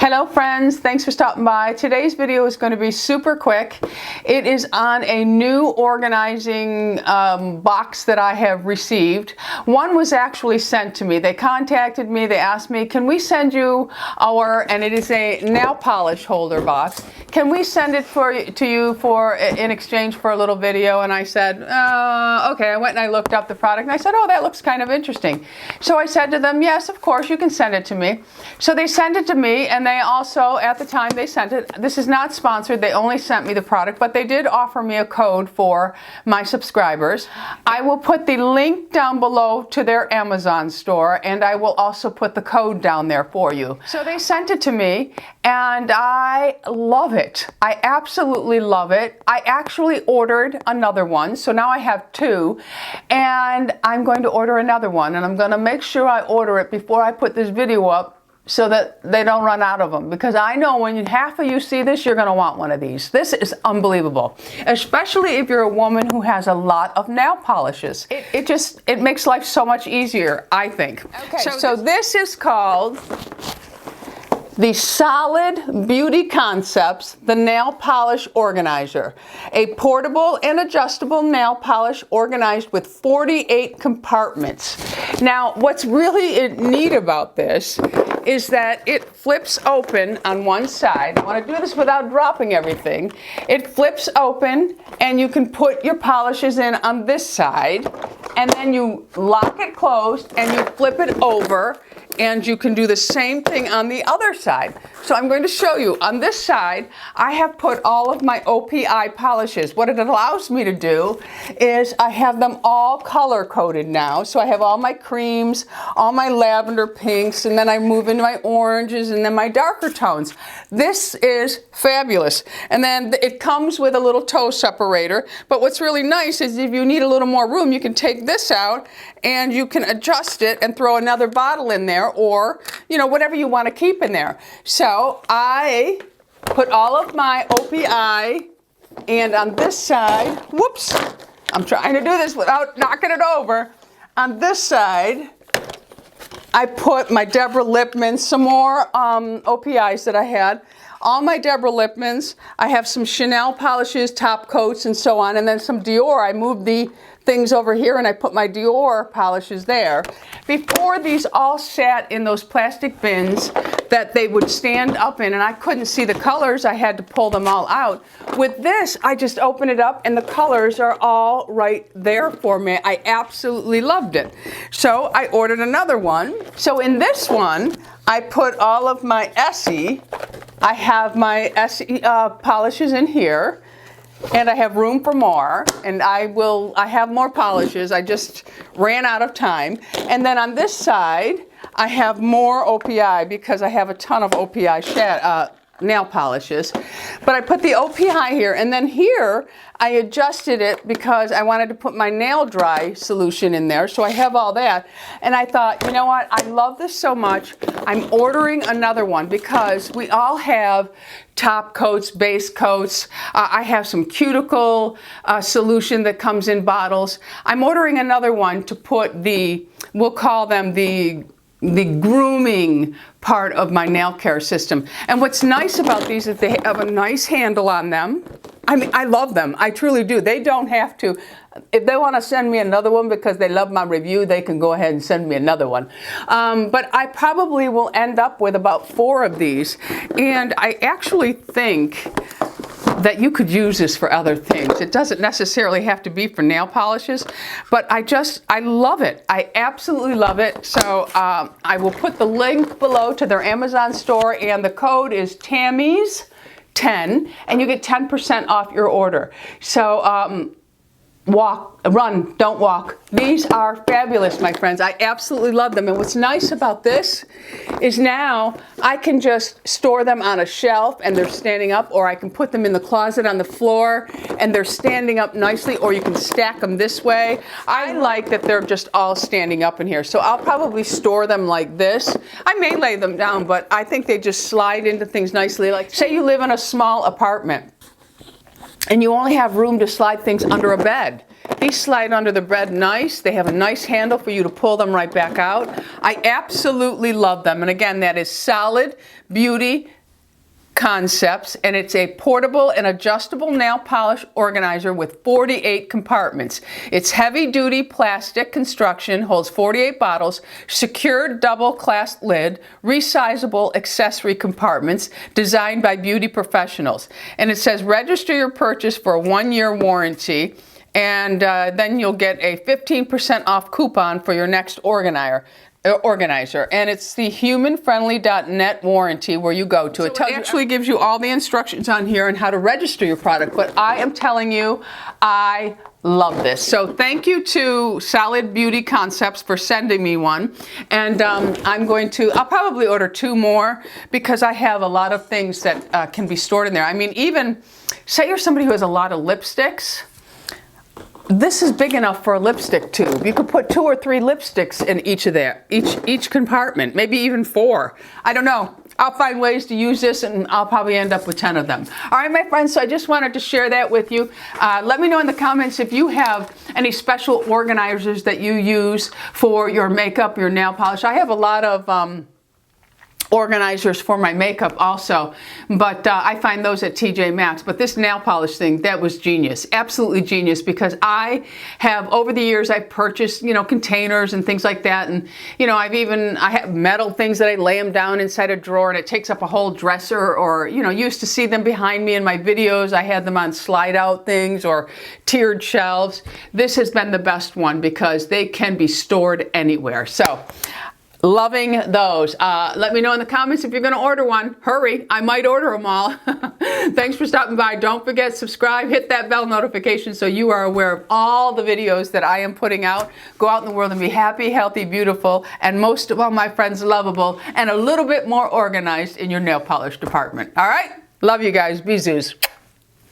Hello friends, thanks for stopping by. Today's video is going to be super quick. It is on a new organizing box that I have received. One was actually sent to me. They contacted me, they asked me, can we send you our, and it is a nail polish holder box, can we send it to you in exchange for a little video? And I said, okay. I went and I looked up the product and I said, oh, that looks kind of interesting. So I said to them, yes, of course, you can send it to me. So they sent it to me, and they also, at the time they sent it, this is not sponsored, they only sent me the product, but they did offer me a code for my subscribers. I will put the link down below to their Amazon store, and I will also put the code down there for you. So they sent it to me, and I love it. I absolutely love it. I actually ordered another one, so now I have two, and I'm going to order another one, and I'm going to make sure I order it before I put this video up, so that they don't run out of them, because I know when half of you see this, you're going to want one of these. This is unbelievable, especially if you're a woman who has a lot of nail polishes. It makes life so much easier, I think. Okay, so this is called the Solid Beauty Concepts, the Nail Polish Organizer. A portable and adjustable nail polish organized with 48 compartments. Now, what's really neat about this is that it flips open on one side. I want to do this without dropping everything. It flips open, and you can put your polishes in on this side, and then you lock it closed and you flip it over, and you can do the same thing on the other side. So I'm going to show you. On this side, I have put all of my OPI polishes. What it allows me to do is I have them all color coded now. So I have all my creams, all my lavender pinks, and then I move into my oranges and then my darker tones. This is fabulous. And then it comes with a little toe separator. But what's really nice is if you need a little more room, you can take this out and you can adjust it and throw another bottle in there, or, you know, whatever you want to keep in there. So I put all of my OPI, and on this side, whoops, I'm trying to do this without knocking it over. On this side, I put my Deborah Lippmann, some more OPIs that I had. All my Deborah Lippmanns. I have some Chanel polishes, top coats, and so on, and then some Dior. I moved the things over here and I put my Dior polishes there. Before, these all sat in those plastic bins that they would stand up in, and I couldn't see the colors. I had to pull them all out. With this, I just open it up and the colors are all right there for me. I absolutely loved it. So I ordered another one. So in this one, I put all of my Essie. I have my Essie polishes in here. And I have room for more, and I have more polishes. I just ran out of time. And then on this side, I have more OPI because I have a ton of OPI nail polishes. But I put the OPI here, and then here I adjusted it because I wanted to put my nail dry solution in there. So I have all that. And I thought, you know what? I love this so much. I'm ordering another one because we all have top coats, base coats. I have some cuticle solution that comes in bottles. I'm ordering another one to put we'll call them the grooming part of my nail care system. And what's nice about these is they have a nice handle on them. I mean, I love them. I truly do. They don't have to. If they want to send me another one because they love my review, they can go ahead and send me another one. But I probably will end up with about 4 of these. And I actually think that you could use this for other things. It doesn't necessarily have to be for nail polishes, but I love it. I absolutely love it. So I will put the link below to their Amazon store, and the code is Tammy's 10, and you get 10% off your order. So run, don't walk. These are fabulous, my friends. I absolutely love them. And what's nice about this is now I can just store them on a shelf and they're standing up, or I can put them in the closet on the floor and they're standing up nicely, or you can stack them this way. I like that they're just all standing up in here. So I'll probably store them like this. I may lay them down, but I think they just slide into things nicely. Like, say you live in a small apartment and you only have room to slide things under a bed. These slide under the bed nice. They have a nice handle for you to pull them right back out. I absolutely love them. And again, that is Solid Beauty Concepts, and it's a portable and adjustable nail polish organizer with 48 compartments. It's heavy-duty plastic construction, holds 48 bottles, secured double-clasp lid, resizable accessory compartments, designed by beauty professionals. And it says register your purchase for a 1-year warranty, and then you'll get a 15% off coupon for your next organizer. And it's the humanfriendly.net warranty where you go to. It actually gives you all the instructions on here on how to register your product, but I am telling you, I love this. So thank you to Solid Beauty Concepts for sending me one, and I'll probably order 2 more because I have a lot of things that can be stored in there. I mean, even say you're somebody who has a lot of lipsticks. This is big enough for a lipstick tube. You could put 2 or 3 lipsticks in each compartment, maybe even 4. I don't know. I'll find ways to use this, and I'll probably end up with 10 of them. All right, my friends, so I just wanted to share that with you. Let me know in the comments if you have any special organizers that you use for your makeup, your nail polish. I have a lot of organizers for my makeup also, but I find those at TJ Maxx. But this nail polish thing, that was genius, absolutely genius, because I have, over the years, I've purchased, containers and things like that, and I have metal things that I lay them down inside a drawer, and it takes up a whole dresser, or used to see them behind me in my videos. I had them on slide out things or tiered shelves. This has been the best one because they can be stored anywhere. So loving those. Let me know in the comments if you're going to order one. Hurry, I might order them all. Thanks for stopping by. Don't forget, subscribe, hit that bell notification so you are aware of all the videos that I am putting out. Go out in the world and be happy, healthy, beautiful, and most of all, my friends, lovable, and a little bit more organized in your nail polish department. All right? Love you guys. BISOUS.